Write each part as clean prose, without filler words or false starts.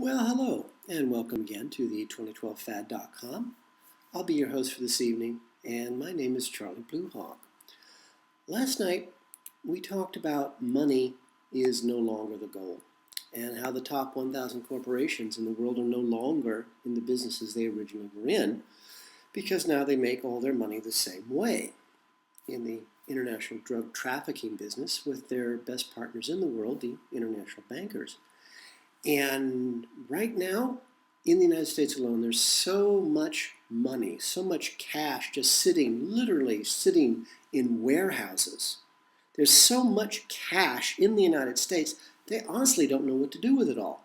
Well, hello, and welcome again to the 2012fad.com. I'll be your host for this evening, and my name is Charlie Bluehawk. Last night, we talked about money is no longer the goal, and how the top 1,000 corporations in the world are no longer in the businesses they originally were in, because now they make all their money the same way. In the international drug trafficking business with their best partners in the world, the international bankers. And right now, in the United States alone, there's so much money, so much cash just literally sitting in warehouses. There's so much cash in the United States, they honestly don't know what to do with it all.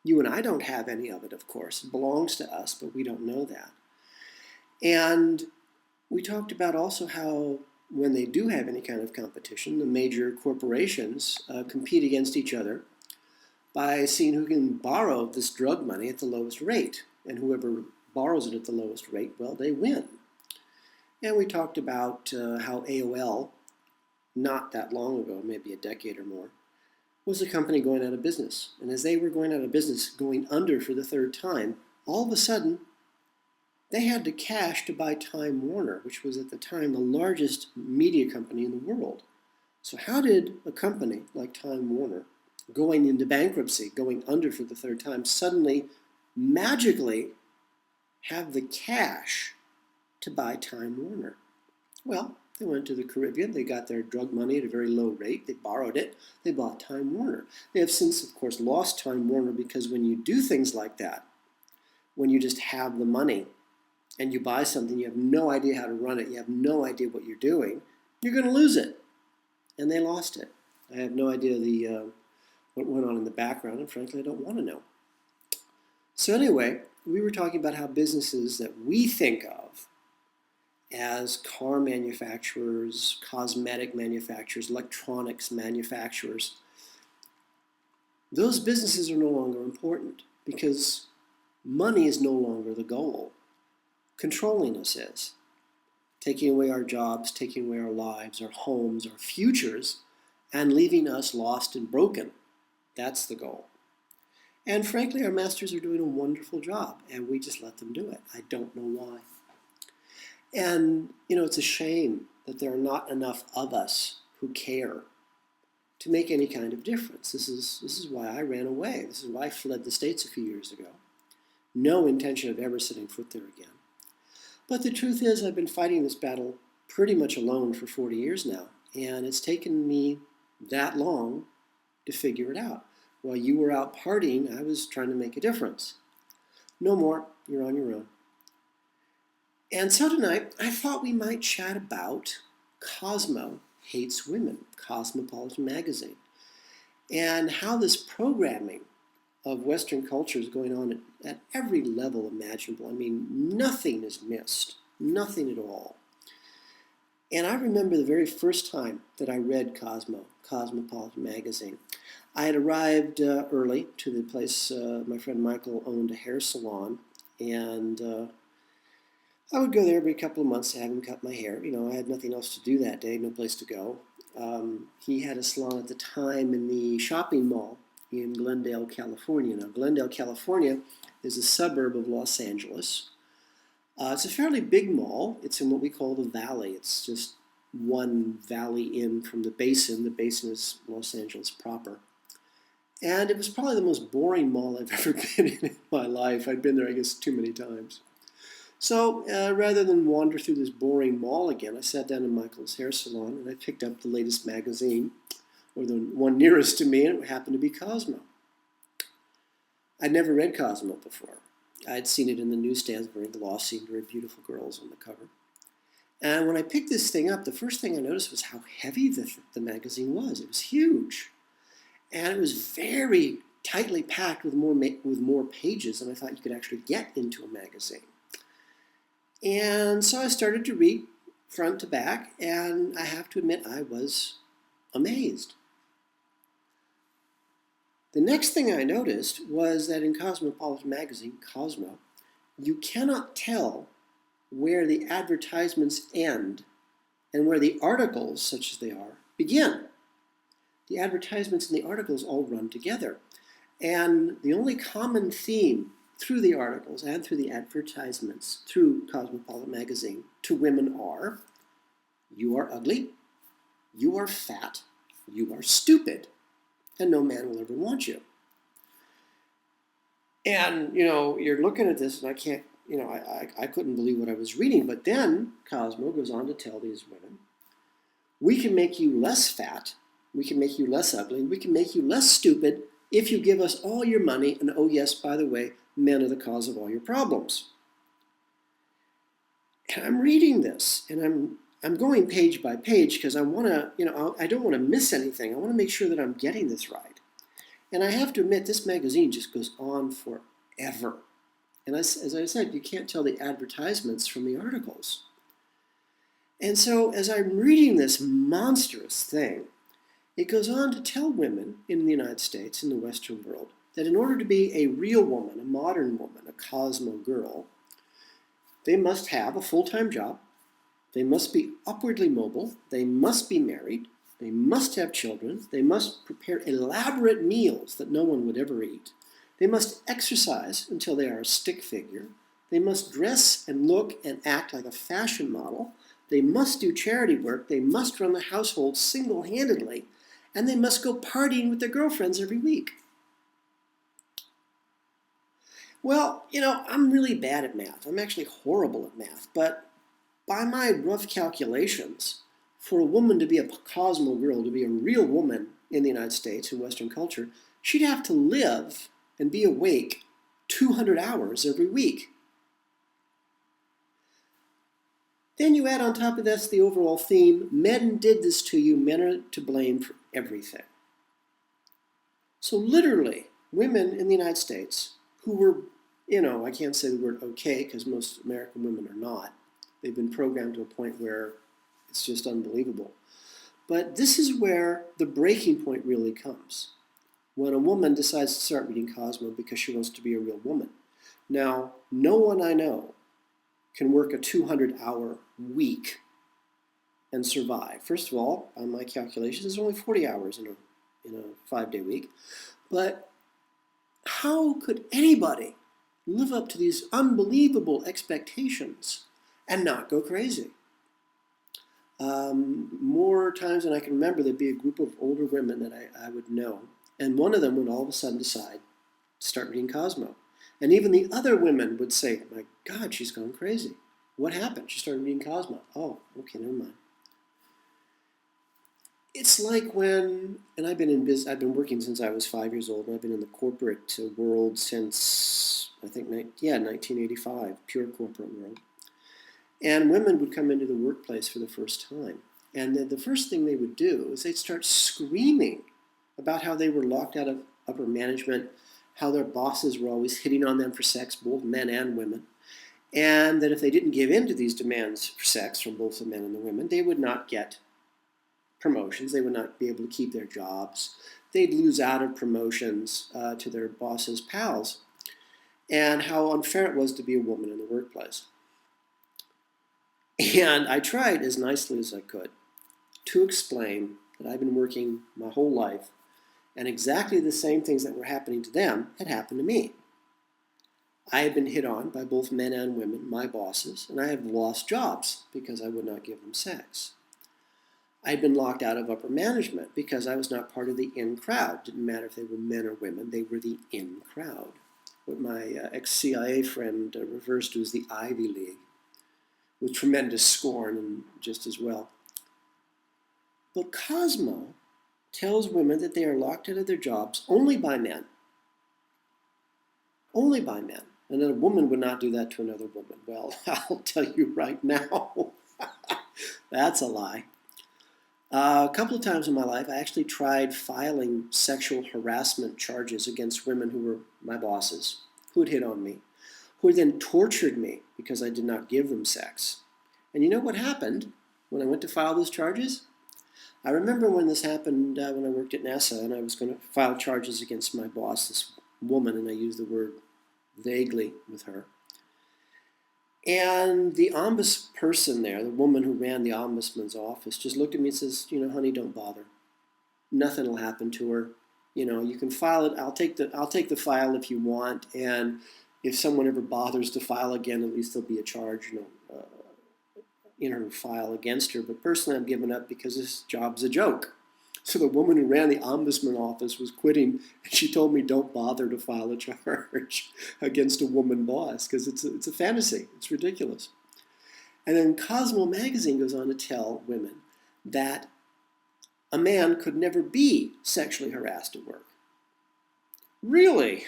You and I don't have any of it, of course. It belongs to us, but we don't know that. And we talked about also how when they do have any kind of competition, the major corporations compete against each other by seeing who can borrow this drug money at the lowest rate. And whoever borrows it at the lowest rate, well, they win. And we talked about how AOL, not that long ago, maybe a decade or more, was a company going out of business. And as they were going out of business, going under for the third time, all of a sudden, they had the cash to buy Time Warner, which was at the time the largest media company in the world. So how did a company like Time Warner, going into bankruptcy, going under for the third time, suddenly, magically, have the cash to buy Time Warner? Well, they went to the Caribbean, they got their drug money at a very low rate, they borrowed it, they bought Time Warner. They have since, of course, lost Time Warner because when you do things like that, when you just have the money and you buy something, you have no idea how to run it, you have no idea what you're doing, you're going to lose it. And they lost it. I have no idea what went on in the background, and frankly, I don't want to know. So anyway, we were talking about how businesses that we think of as car manufacturers, cosmetic manufacturers, electronics manufacturers, those businesses are no longer important because money is no longer the goal. Controlling us is. Taking away our jobs, taking away our lives, our homes, our futures, and leaving us lost and broken. That's the goal. And frankly, our masters are doing a wonderful job, and we just let them do it. I don't know why. And, it's a shame that there are not enough of us who care to make any kind of difference. This is why I ran away. This is why I fled the States a few years ago. No intention of ever setting foot there again. But the truth is, I've been fighting this battle pretty much alone for 40 years now, and it's taken me that long to figure it out. While you were out partying, I was trying to make a difference. No more, you're on your own. And so tonight, I thought we might chat about Cosmo Hates Women, Cosmopolitan magazine, and how this programming of Western culture is going on at every level imaginable. I mean, nothing is missed, nothing at all. And I remember the very first time that I read Cosmo, Cosmopolitan magazine. I had arrived early to the place my friend Michael owned a hair salon, and I would go there every couple of months to have him cut my hair. I had nothing else to do that day, no place to go. He had a salon at the time in the shopping mall in Glendale, California. Now, Glendale, California is a suburb of Los Angeles. It's a fairly big mall. It's in what we call the Valley. It's just one valley in from the basin. The basin is Los Angeles proper. And it was probably the most boring mall I've ever been in my life. I'd been there, I guess, too many times. So rather than wander through this boring mall again, I sat down in Michael's hair salon and I picked up the latest magazine, or the one nearest to me, and it happened to be Cosmo. I'd never read Cosmo before. I'd seen it in the newsstands, very glossy, very beautiful girls on the cover. And when I picked this thing up, the first thing I noticed was how heavy the magazine was. It was huge. And it was very tightly packed with more pages than I thought you could actually get into a magazine. And so I started to read front to back, and I have to admit I was amazed. The next thing I noticed was that in Cosmopolitan magazine, Cosmo, you cannot tell where the advertisements end and where the articles, such as they are, begin. The advertisements and the articles all run together. And the only common theme through the articles and through the advertisements through Cosmopolitan magazine to women are, you are ugly, you are fat, you are stupid, and no man will ever want you. And, you're looking at this and I can't, I couldn't believe what I was reading. But then Cosmo goes on to tell these women, we can make you less fat, we can make you less ugly, we can make you less stupid if you give us all your money. And oh yes, by the way, men are the cause of all your problems. And I'm reading this and I'm going page by page because I want to, I don't want to miss anything. I want to make sure that I'm getting this right. And I have to admit, this magazine just goes on forever. And as I said, you can't tell the advertisements from the articles. And so as I'm reading this monstrous thing, it goes on to tell women in the United States, in the Western world, that in order to be a real woman, a modern woman, a Cosmo girl, they must have a full-time job, they must be upwardly mobile, they must be married, they must have children, they must prepare elaborate meals that no one would ever eat, they must exercise until they are a stick figure, they must dress and look and act like a fashion model, they must do charity work, they must run the household single-handedly, and they must go partying with their girlfriends every week. Well, I'm really bad at math. I'm actually horrible at math, but by my rough calculations, for a woman to be a Cosmo girl, to be a real woman in the United States, in Western culture, she'd have to live and be awake 200 hours every week. Then you add on top of this the overall theme, men did this to you, men are to blame for everything. So literally, women in the United States who were, I can't say the word okay because most American women are not. They've been programmed to a point where it's just unbelievable. But this is where the breaking point really comes. When a woman decides to start reading Cosmo because she wants to be a real woman. Now, no one I know can work a 200-hour week and survive. First of all, on my calculations, there's only 40 hours in a 5-day week. But how could anybody live up to these unbelievable expectations and not go crazy? More times than I can remember, there'd be a group of older women that I would know, and one of them would all of a sudden decide to start reading Cosmo. And even the other women would say, my God, she's gone crazy. What happened? She started reading Cosmo. Oh, okay, never mind. It's like when, and I've been working since I was 5 years old, and I've been in the corporate world since, I think, 1985, pure corporate world. And women would come into the workplace for the first time. And the first thing they would do is they'd start screaming about how they were locked out of upper management, how their bosses were always hitting on them for sex, both men and women, and that if they didn't give in to these demands for sex from both the men and the women, they would not get promotions, they would not be able to keep their jobs, they'd lose out of promotions to their bosses' pals, and how unfair it was to be a woman in the workplace. And I tried as nicely as I could to explain that I've been working my whole life and exactly the same things that were happening to them had happened to me. I had been hit on by both men and women, my bosses, and I had lost jobs because I would not give them sex. I had been locked out of upper management because I was not part of the in crowd. Didn't matter if they were men or women, they were the in crowd. What my ex-CIA friend refers to as the Ivy League, with tremendous scorn and just as well. But Cosmo tells women that they are locked out of their jobs only by men. Only by men. And that a woman would not do that to another woman. Well, I'll tell you right now, that's a lie. A couple of times in my life, I actually tried filing sexual harassment charges against women who were my bosses, who had hit on me, who then tortured me because I did not give them sex. And you know what happened when I went to file those charges? I remember when this happened when I worked at NASA and I was going to file charges against my boss, this woman, and I used the word vaguely with her. And the ombudsperson there, the woman who ran the ombudsman's office, just looked at me and says, honey, don't bother. Nothing will happen to her. You can file it. I'll take the file if you want, and if someone ever bothers to file again, at least there'll be a charge, in her file against her. But personally, I'm giving up because this job's a joke. So the woman who ran the ombudsman office was quitting, and she told me don't bother to file a charge against a woman boss because it's a fantasy. It's ridiculous. And then Cosmo magazine goes on to tell women that a man could never be sexually harassed at work. Really?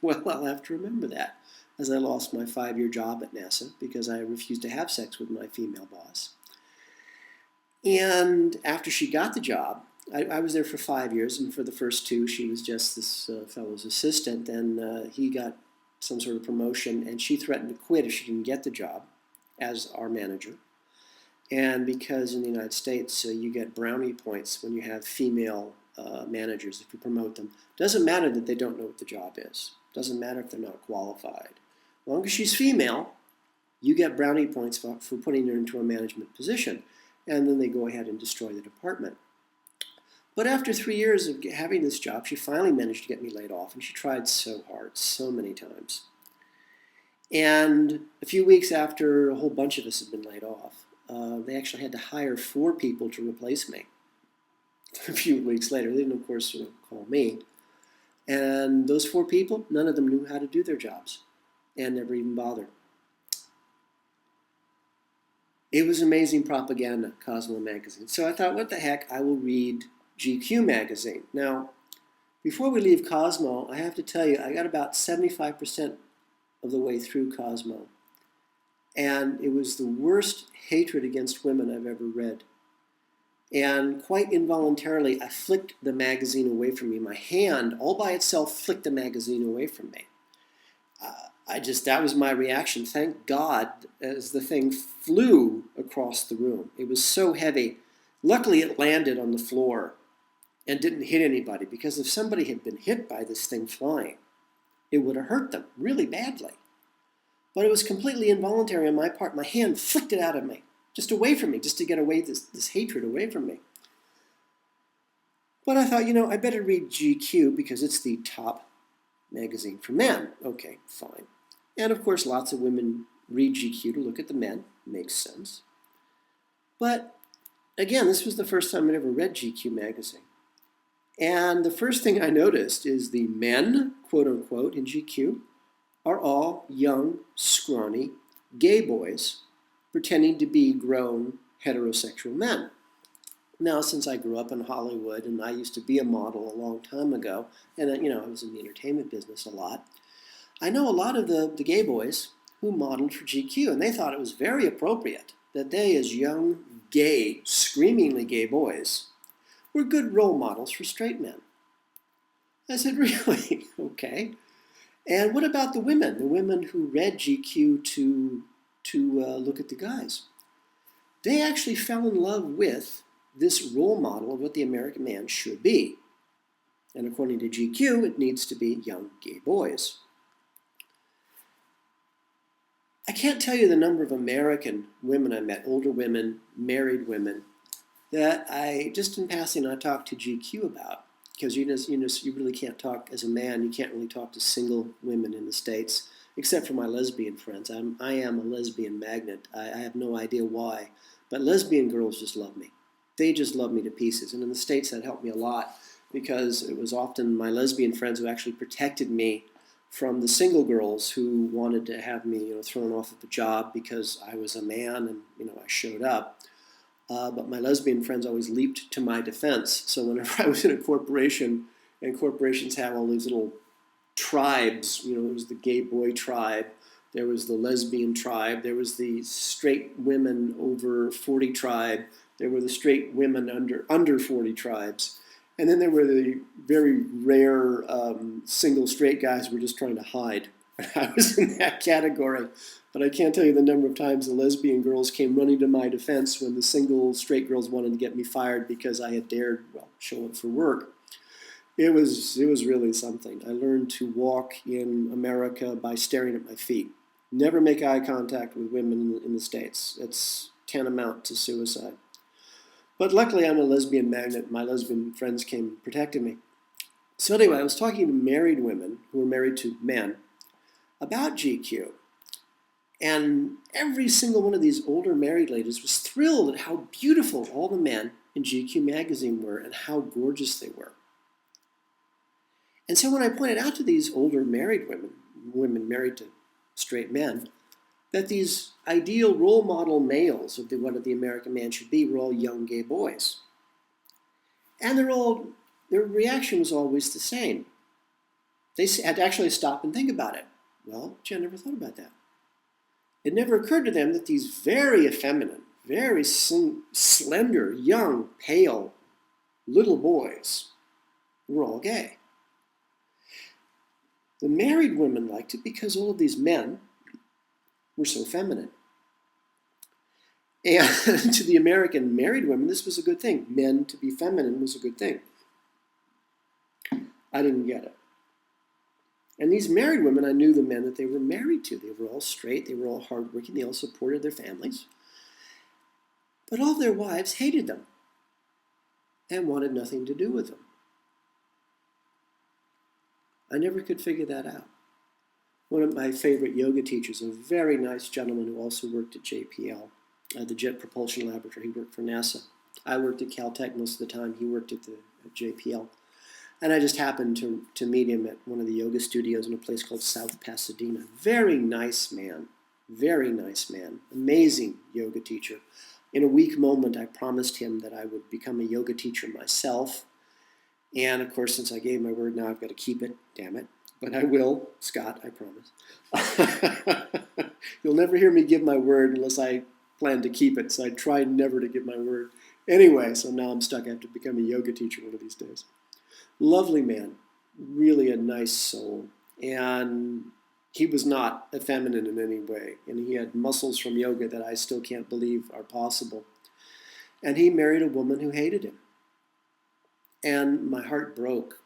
Well, I'll have to remember that, as I lost my 5-year job at NASA because I refused to have sex with my female boss. And after she got the job, I was there for 5 years, and for the first 2, she was just this fellow's assistant, and he got some sort of promotion, and she threatened to quit if she didn't get the job as our manager. And because in the United States you get brownie points when you have female managers if you promote them. Doesn't matter that they don't know what the job is. Doesn't matter if they're not qualified. As long as she's female, you get brownie points for putting her into a management position. And then they go ahead and destroy the department. But after 3 years of having this job, she finally managed to get me laid off. And she tried so hard, so many times. And a few weeks after a whole bunch of us had been laid off, they actually had to hire 4 people to replace me. A few weeks later, they didn't, of course, call me. And those 4 people, none of them knew how to do their jobs and never even bothered. It was amazing propaganda, Cosmo magazine. So I thought, what the heck, I will read GQ magazine. Now, before we leave Cosmo, I have to tell you, I got about 75% of the way through Cosmo. And it was the worst hatred against women I've ever read. And quite involuntarily, I flicked the magazine away from me. My hand, all by itself, flicked the magazine away from me. That was my reaction. Thank God, as the thing flew across the room. It was so heavy. Luckily, it landed on the floor and didn't hit anybody, because if somebody had been hit by this thing flying, it would have hurt them really badly. But it was completely involuntary on my part. My hand flicked it out of me, just away from me, just to get away this hatred away from me. But I thought, I better read GQ because it's the top magazine for men. Okay, fine. And of course, lots of women read GQ to look at the men. Makes sense. But again, this was the first time I'd ever read GQ magazine. And the first thing I noticed is the men, quote unquote, in GQ are all young, scrawny, gay boys pretending to be grown heterosexual men. Now, since I grew up in Hollywood and I used to be a model a long time ago, and I was in the entertainment business a lot, I know a lot of the gay boys who modeled for GQ, and they thought it was very appropriate that they, as young, gay, screamingly gay boys, were good role models for straight men. I said, really? Okay. And what about the women who read GQ to look at the guys? They actually fell in love with this role model of what the American man should be. And according to GQ, it needs to be young gay boys. I can't tell you the number of American women I met, older women, married women, that I, just in passing, I talked to GQ about. Because you really can't talk, as a man, you can't really talk to single women in the States, except for my lesbian friends. I am a lesbian magnet. I have no idea why. But lesbian girls just love me. They just love me to pieces. And in the States, that helped me a lot, because it was often my lesbian friends who actually protected me from the single girls who wanted to have me thrown off of the job because I was a man and I showed up. But my lesbian friends always leaped to my defense. So whenever I was in a corporation, and corporations have all these little tribes, there was the gay boy tribe, there was the lesbian tribe, there was the straight women over 40 tribe, there were the straight women under 40 tribes, and then there were the very rare single straight guys who were just trying to hide. I was in that category. But I can't tell you the number of times the lesbian girls came running to my defense when the single straight girls wanted to get me fired because I had dared, show up for work. It was really something. I learned to walk in America by staring at my feet. Never make eye contact with women in the States. It's tantamount to suicide. But luckily I'm a lesbian magnet. My lesbian friends came and protected me. So anyway, I was talking to married women who were married to men about GQ. And every single one of these older married ladies was thrilled at how beautiful all the men in GQ magazine were and how gorgeous they were. And so when I pointed out to these older married women married to straight men, that these ideal role model males of what the American man should be were all young gay boys. And their reaction was always the same. They had to actually stop and think about it. Well, gee, I never thought about that. It never occurred to them that these very effeminate, very slender, young, pale, little boys were all gay. The married women liked it because all of these men were so feminine. And to the American married women, this was a good thing. Men to be feminine was a good thing. I didn't get it. And these married women, I knew the men that they were married to. They were all straight, they were all hardworking, they all supported their families. But all their wives hated them and wanted nothing to do with them. I never could figure that out. One of my favorite yoga teachers, a very nice gentleman who also worked at JPL, the Jet Propulsion Laboratory. He worked for NASA. I worked at Caltech most of the time. He worked at JPL. And I just happened to meet him at one of the yoga studios in a place called South Pasadena. Very nice man. Amazing yoga teacher. In a weak moment, I promised him that I would become a yoga teacher myself. And of course, since I gave my word, now I've got to keep it. Damn it. But I will, Scott, I promise. You'll never hear me give my word unless I plan to keep it. So I try never to give my word. Anyway, so now I'm stuck. I have to become a yoga teacher one of these days. Lovely man, really a nice soul. And he was not effeminate in any way. And he had muscles from yoga that I still can't believe are possible. And he married a woman who hated him. And my heart broke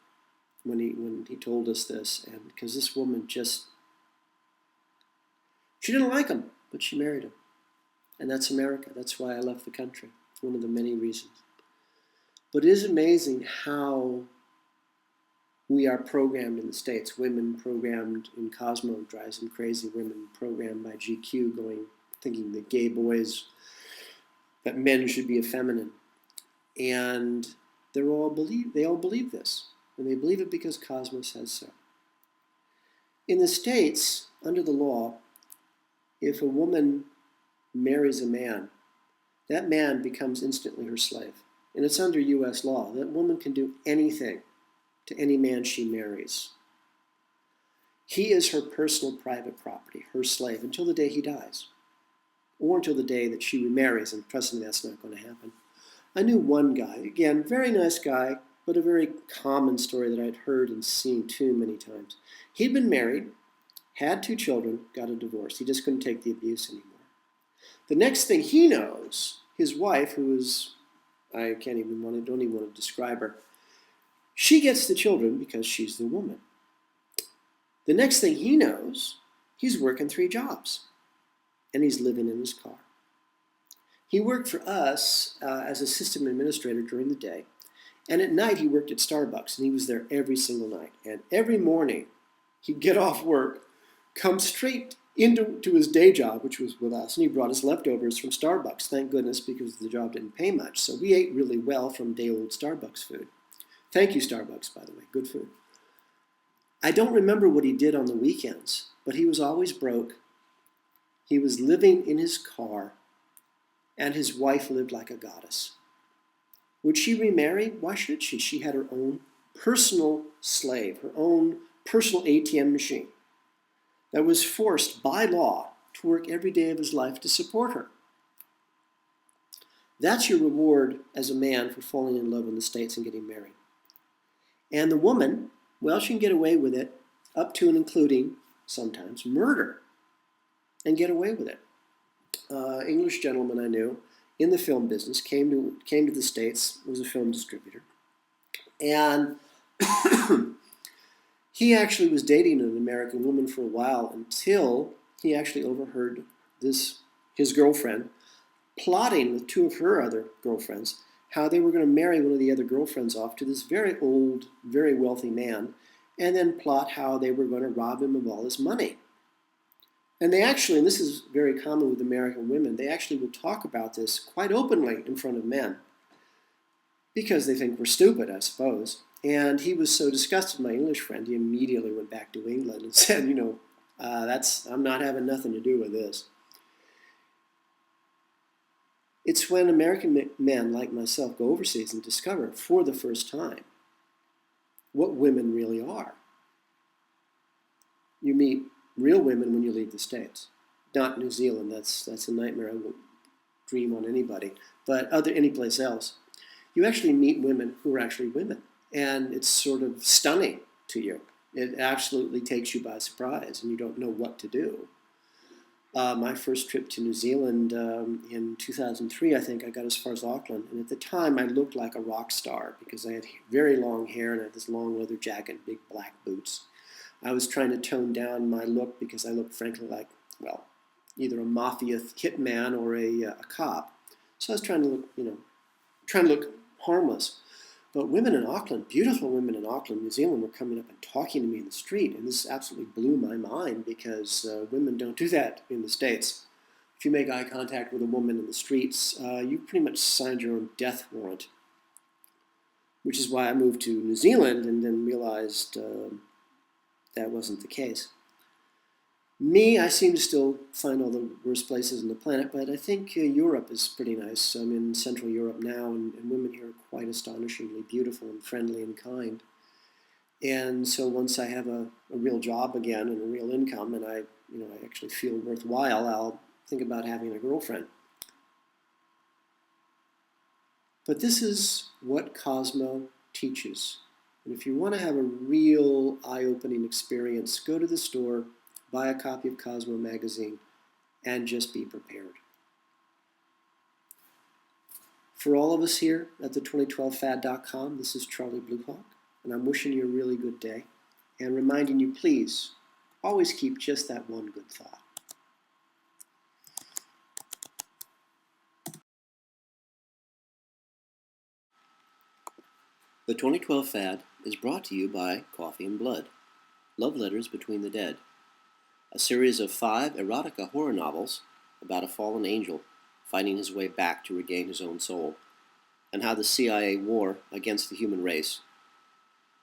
when he told us this, and because this woman she didn't like him, but she married him. And that's America. That's why I left the country. It's one of the many reasons. But it is amazing how we are programmed in the States. Women programmed in Cosmo drives them crazy. Women programmed by GQ thinking that gay boys, that men should be effeminate. And they all believe this. And they believe it because Cosmo says so. In the States, under the law, if a woman marries a man, that man becomes instantly her slave. And it's under U.S. law. That woman can do anything to any man she marries. He is her personal private property, her slave, until the day he dies. Or until the day that she remarries, and trust me, that's not going to happen. I knew one guy, again, very nice guy, but a very common story that I'd heard and seen too many times. He'd been married, had 2 children, got a divorce. He just couldn't take the abuse anymore. The next thing he knows, his wife, who is, don't even want to describe her, she gets the children because she's the woman. The next thing he knows, he's working 3 jobs, and he's living in his car. He worked for us as a system administrator during the day, and at night he worked at Starbucks, and he was there every single night. And every morning he'd get off work, come straight into his day job, which was with us, and he brought us leftovers from Starbucks, thank goodness, because the job didn't pay much. So we ate really well from day-old Starbucks food. Thank you, Starbucks, by the way, good food. I don't remember what he did on the weekends, but he was always broke. He was living in his car, and his wife lived like a goddess. Would she remarry? Why should she? She had her own personal slave, her own personal ATM machine that was forced by law to work every day of his life to support her. That's your reward as a man for falling in love in the States and getting married. And the woman, well, she can get away with it up to and including, sometimes, murder, and get away with it. English gentleman I knew in the film business came to the States, was a film distributor, and he actually was dating an American woman for a while until he actually overheard his girlfriend plotting with 2 of her other girlfriends how they were going to marry one of the other girlfriends off to this very old, very wealthy man, and then plot how they were going to rob him of all his money. And they actually, and this is very common with American women, they actually will talk about this quite openly in front of men because they think we're stupid, I suppose. And he was so disgusted, my English friend, he immediately went back to England and said, I'm not having nothing to do with this. It's when American men like myself go overseas and discover for the first time what women really are. You meet real women when you leave the States. Not New Zealand, that's a nightmare I won't dream on anybody, but any place else. You actually meet women who are actually women, and it's sort of stunning to you. It absolutely takes you by surprise, and you don't know what to do. My first trip to New Zealand in 2003, I think I got as far as Auckland, and at the time I looked like a rock star because I had very long hair and I had this long leather jacket and big black boots. I was trying to tone down my look because I looked frankly like, well, either a mafia hitman or a cop. So I was trying to look harmless. But women in Auckland, beautiful women in Auckland, New Zealand, were coming up and talking to me in the street, and this absolutely blew my mind because women don't do that in the States. If you make eye contact with a woman in the streets, you pretty much signed your own death warrant, which is why I moved to New Zealand and then realized that wasn't the case. Me, I seem to still find all the worst places on the planet, but I think Europe is pretty nice. I'm in Central Europe now, and women here are quite astonishingly beautiful and friendly and kind. And so once I have a real job again and a real income, and I actually feel worthwhile, I'll think about having a girlfriend. But this is what Cosmo teaches. And if you want to have a real eye-opening experience, go to the store, buy a copy of Cosmo magazine, and just be prepared. For all of us here at the 2012fad.com, this is Charlie Bluehawk, and I'm wishing you a really good day, and reminding you, please, always keep just that one good thought. The 2012 Fad is brought to you by Coffee and Blood, Love Letters Between the Dead, a series of 5 erotica horror novels about a fallen angel finding his way back to regain his own soul, and how the CIA war against the human race,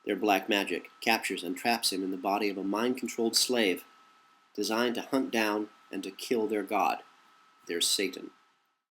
their black magic, captures and traps him in the body of a mind-controlled slave designed to hunt down and to kill their god, their Satan.